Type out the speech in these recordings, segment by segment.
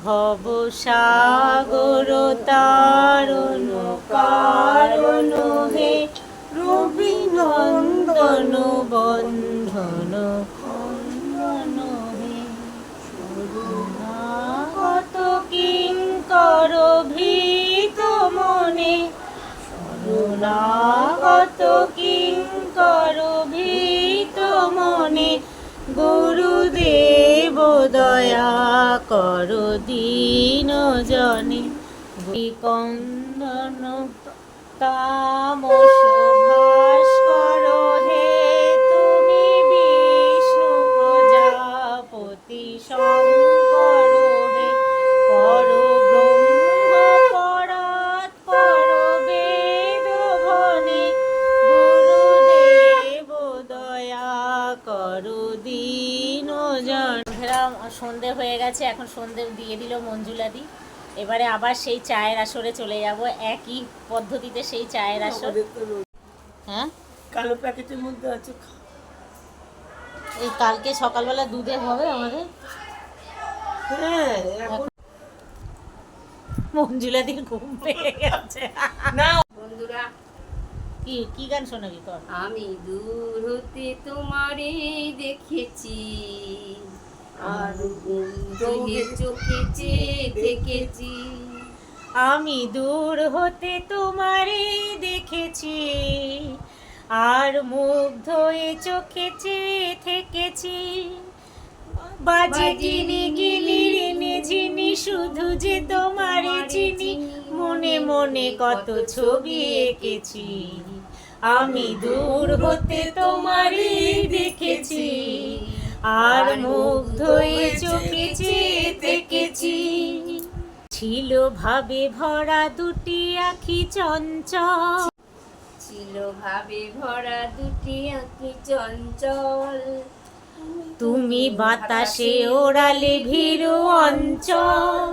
ভবসাগর তারণ কারণ হে, রবিনন্দন বন্ধন খণ্ডন হে। শরণাগত কিঙ্কর ভীত মনে, শরণাগত কিঙ্কর ভীত মনে, গুরুদেব দয়া কর দীন জনে। কন্দন তামস ভাস্কর হে, তুমি বিষ্ণু প্রজাপতি শঙ্কর হে, পর ব্রহ্ম পরাৎপর বেদ ঘনে, গুরুদেব দয়া কর দীন জন। সন্ধে হয়ে গেছে, এখন সন্ধে দিয়ে দিল মঞ্জুলাদি। এবারে আবার সেই চায়ের আসরে চলে যাব, একই পদ্ধতিতে সেই চায়ের আসর। হ্যাঁ, কালো প্যাকেটের মধ্যে আছে। এই কালকে সকালবেলা দুধে হবে আমাদের। হ্যাঁ, মঞ্জুলাদির ঘুম পেয়ে গেছে। না বন্ধুরা, কি কি গান শোনাবি কর? আমি দূর হতে তোমারে দেখেছি, আর চোখে চোখে চেয়ে দেখেছি। আমি দূর হতে তোমারে দেখেছি, আর মুগ্ধ হয়ে চোখে চেয়ে থেকেছি। বাজে গিনি গিনি রিনি ঝিনি, শুধু যে তোমারে চিনি, মনে মনে কত ছবি এঁকেছি। আমি দূর হতে তোমারে দেখেছি, আর মুগ্ধ হয়ে চোখে চেয়ে থেকেছি। ছিল ভাবে ভরা দুটি আঁখি চঞ্চল, ছিল ভাবে ভরা দুটি আঁখি চঞ্চল। তুমি বাতাসে ওড়ালে ভীরু অঞ্চল,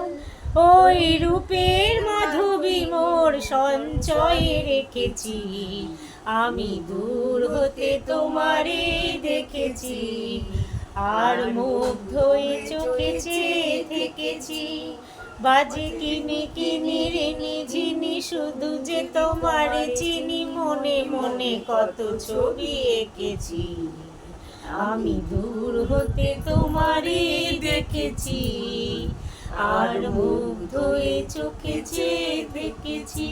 ওই রূপের মাধবী মোর সঞ্চয়ে রেখেছি। আমি দূর হতে তোমারে দেখেছি, আর মুগ্ধ হয়ে চোখে চেয়ে থেকেছি। বাজে কিনি কিনি রিনি ঝিনি, শুধু যে তোমারে চিনি, মনে মনে কত ছবি এঁকেছি। আমি দূর হতে তোমারে দেখেছি, আর মুগ্ধ হয়ে চোখে চেয়ে দেখেছি।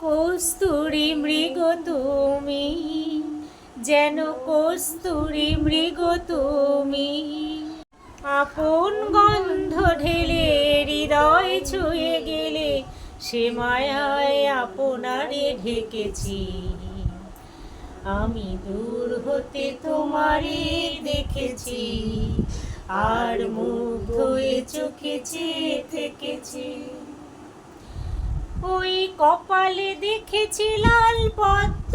কস্তুরী মৃগ তুমি, যেন কস্তুরী মৃগ তুমি, আপন গন্ধ ঢেলে হৃদয় ছুঁয়ে গেলে, সে মায়ায় আপনারে ঢেকেছি। আমি দূর হতে তোমারে দেখেছি, আর মুগ্ধ হয়ে চোখে চেয়ে থেকেছি। ওই কপালে দেখেছি লাল পদ্ম,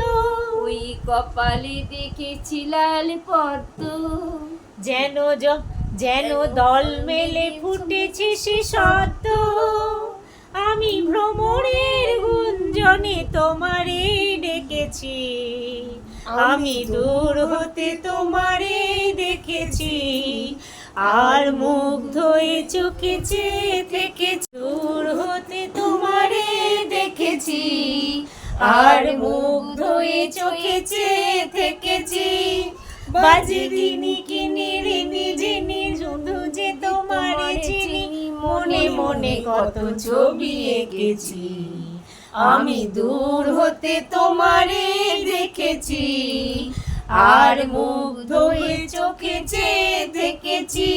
ওই কপালে দেখেছি লাল পদ্ম, যেন যেন দল মেলে ফুটেছে সে সদ্য। আমি ভ্রমরের গুঞ্জনে তোমারে ডেকেছি, আমি দূর হতে তোমারে দেখেছি, আর মুগ্ধ হয়ে চোখে চেয়ে থেকেছি। দূর হতে তোমারে দেখেছি, আর মুগ্ধ হয়ে চোখে চেয়ে থেকেছি। বাজে গিনি কিনি রিনি ঝিনি, শুধু যে তোমারে চিনি, মনে মনে কত ছবি এঁকেছি। আমি দূর হতে তোমারে দেখেছি, আর মুগ্ধ হয়ে চোখে চেয়ে দেখেছি।